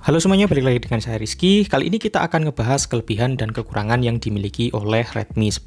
Halo semuanya, balik lagi dengan saya Rizky. Kali ini kita akan ngebahas kelebihan dan kekurangan yang dimiliki oleh Redmi 10.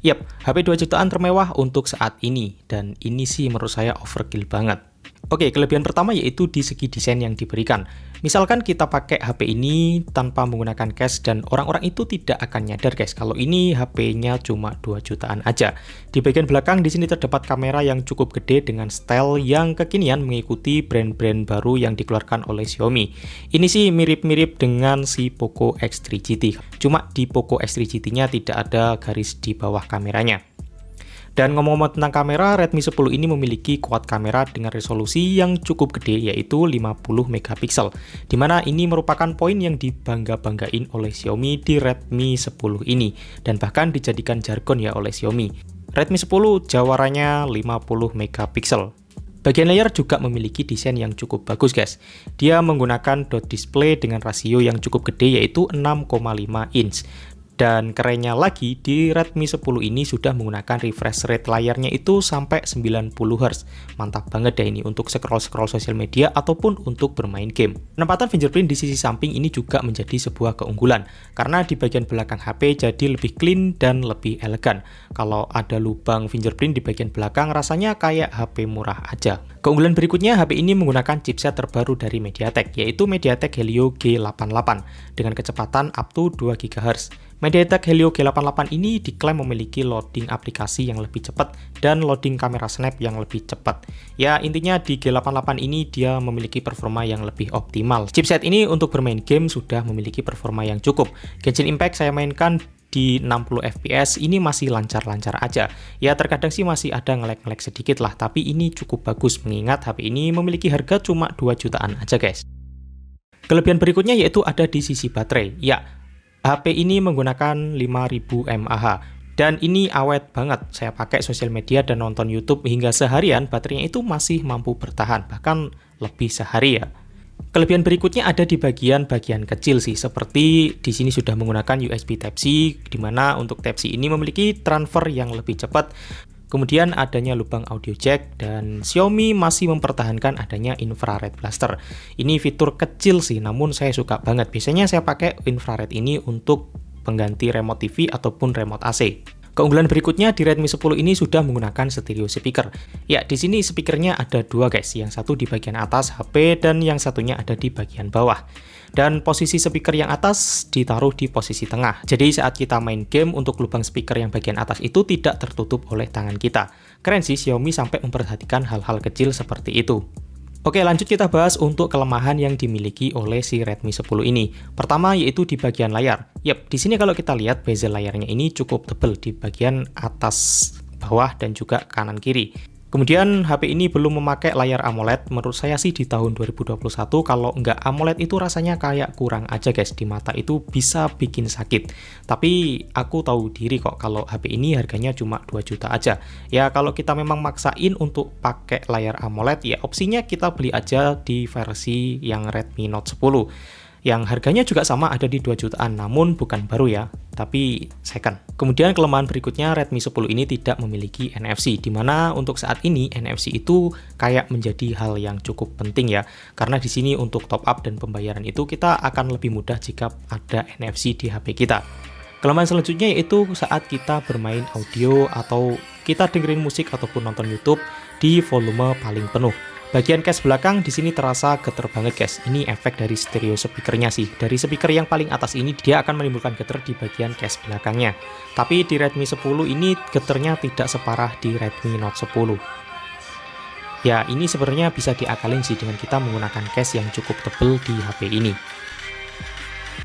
Yap, HP 2 jutaan termewah untuk saat ini, dan ini sih menurut saya overkill banget. Oke, kelebihan pertama yaitu di segi desain yang diberikan. Misalkan kita pakai HP ini tanpa menggunakan case dan orang-orang itu tidak akan nyadar guys kalau ini HP-nya cuma 2 jutaan aja. Di bagian belakang di sini terdapat kamera yang cukup gede dengan style yang kekinian mengikuti brand-brand baru yang dikeluarkan oleh Xiaomi. Ini sih mirip-mirip dengan si Poco X3 GT. Cuma di Poco X3 GT-nya tidak ada garis di bawah kameranya. Dan ngomong-ngomong tentang kamera, Redmi 10 ini memiliki kuat kamera dengan resolusi yang cukup gede yaitu 50 megapiksel. Dimana ini merupakan poin yang dibangga-banggain oleh Xiaomi di Redmi 10 ini. Dan bahkan dijadikan jargon ya oleh Xiaomi. Redmi 10 jawarannya 50 megapiksel. Bagian layar juga memiliki desain yang cukup bagus guys. Dia menggunakan dot display dengan rasio yang cukup gede yaitu 6,5 inch. Dan kerennya lagi, di Redmi 10 ini sudah menggunakan refresh rate layarnya itu sampai 90 Hz. Mantap banget deh ini untuk scroll-scroll sosial media ataupun untuk bermain game. Penempatan fingerprint di sisi samping ini juga menjadi sebuah keunggulan, karena di bagian belakang HP jadi lebih clean dan lebih elegan. Kalau ada lubang fingerprint di bagian belakang rasanya kayak HP murah aja. Keunggulan berikutnya, HP ini menggunakan chipset terbaru dari MediaTek, yaitu MediaTek Helio G88 dengan kecepatan up to 2 GHz. MediaTek Helio G88 ini diklaim memiliki loading aplikasi yang lebih cepat dan loading kamera snap yang lebih cepat. Ya, intinya di G88 ini dia memiliki performa yang lebih optimal. Chipset ini untuk bermain game sudah memiliki performa yang cukup. Genshin Impact saya mainkan di 60 fps ini masih lancar-lancar aja. Ya terkadang sih masih ada nge-lag sedikit lah, tapi ini cukup bagus mengingat HP ini memiliki harga cuma 2 jutaan aja guys. Kelebihan berikutnya yaitu ada di sisi baterai. Ya, HP ini menggunakan 5000 mAh dan ini awet banget. Saya pakai sosial media dan nonton YouTube hingga seharian baterainya itu masih mampu bertahan, bahkan lebih sehari ya. Kelebihan berikutnya ada di bagian-bagian kecil sih, seperti di sini sudah menggunakan USB Type-C, di mana untuk Type-C ini memiliki transfer yang lebih cepat. Kemudian adanya lubang audio jack dan Xiaomi masih mempertahankan adanya infrared blaster. Ini fitur kecil sih, namun saya suka banget. Biasanya saya pakai infrared ini untuk pengganti remote TV ataupun remote AC. Keunggulan berikutnya di Redmi 10 ini sudah menggunakan stereo speaker. Ya, di sini speakernya ada dua guys, yang satu di bagian atas HP dan yang satunya ada di bagian bawah. Dan posisi speaker yang atas ditaruh di posisi tengah. Jadi saat kita main game untuk lubang speaker yang bagian atas itu tidak tertutup oleh tangan kita. Keren sih Xiaomi sampai memperhatikan hal-hal kecil seperti itu. Oke, lanjut kita bahas untuk kelemahan yang dimiliki oleh si Redmi 10 ini. Pertama yaitu di bagian layar. Yap, di sini kalau kita lihat bezel layarnya ini cukup tebal di bagian atas, bawah dan juga kanan kiri. Kemudian HP ini belum memakai layar AMOLED. Menurut saya sih di tahun 2021 kalau nggak AMOLED itu rasanya kayak kurang aja guys. Di mata itu bisa bikin sakit. Tapi aku tahu diri kok kalau HP ini harganya cuma 2 juta aja. Ya kalau kita memang maksain untuk pakai layar AMOLED ya opsinya kita beli aja di versi yang Redmi Note 10. Yang harganya juga sama ada di 2 jutaan, namun bukan baru ya, tapi second. Kemudian kelemahan berikutnya Redmi 10 ini tidak memiliki NFC, di mana untuk saat ini NFC itu kayak menjadi hal yang cukup penting ya, karena di sini untuk top up dan pembayaran itu kita akan lebih mudah jika ada NFC di HP kita. Kelemahan selanjutnya yaitu saat kita bermain audio atau kita dengerin musik ataupun nonton YouTube di volume paling penuh. Bagian case belakang di sini terasa geter banget guys. Ini efek dari stereo speakernya sih. Dari speaker yang paling atas ini dia akan menimbulkan geter di bagian case belakangnya. Tapi di Redmi 10 ini geternya tidak separah di Redmi Note 10. Ya ini sebenarnya bisa diakalin sih dengan kita menggunakan case yang cukup tebal di HP ini.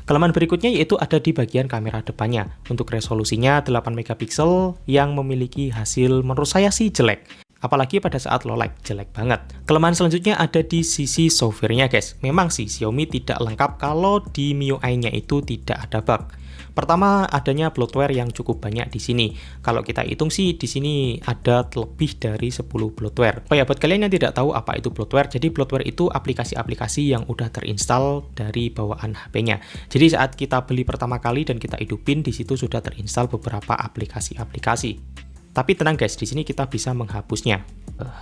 Kelemahan berikutnya yaitu ada di bagian kamera depannya. Untuk resolusinya 8 megapiksel yang memiliki hasil menurut saya sih jelek. Apalagi pada saat low light, jelek banget. Kelemahan selanjutnya ada di sisi software-nya guys. Memang sih Xiaomi tidak lengkap kalau di MIUI-nya itu tidak ada bug. Pertama, adanya bloatware yang cukup banyak di sini. Kalau kita hitung sih di sini ada lebih dari 10 bloatware. Oh ya, buat kalian yang tidak tahu apa itu bloatware, jadi bloatware itu aplikasi-aplikasi yang udah terinstall dari bawaan HP-nya. Jadi saat kita beli pertama kali dan kita hidupin, di situ sudah terinstall beberapa aplikasi-aplikasi. Tapi tenang guys, di sini kita bisa menghapusnya.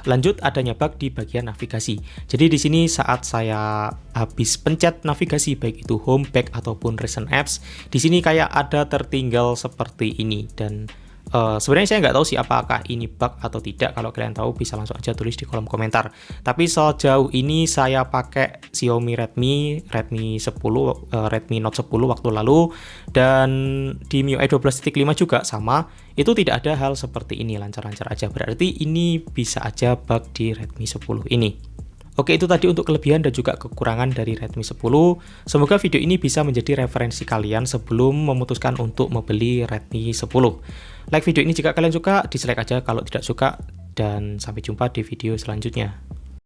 Lanjut, adanya bug di bagian navigasi. Jadi di sini saat saya habis pencet navigasi, baik itu home, back ataupun recent apps, di sini kayak ada tertinggal seperti ini. Dan sebenarnya saya nggak tahu sih apakah ini bug atau tidak. Kalau kalian tahu bisa langsung aja tulis di kolom komentar. Tapi sejauh ini saya pakai Xiaomi Redmi 10, Redmi Note 10 waktu lalu, dan di MIUI 12.5 juga sama. Itu tidak ada hal seperti ini, lancar-lancar aja. Berarti ini bisa aja bug di Redmi 10 ini. Oke, itu tadi untuk kelebihan dan juga kekurangan dari Redmi 10. Semoga video ini bisa menjadi referensi kalian sebelum memutuskan untuk membeli Redmi 10. Like video ini jika kalian suka, dislike aja kalau tidak suka, dan sampai jumpa di video selanjutnya.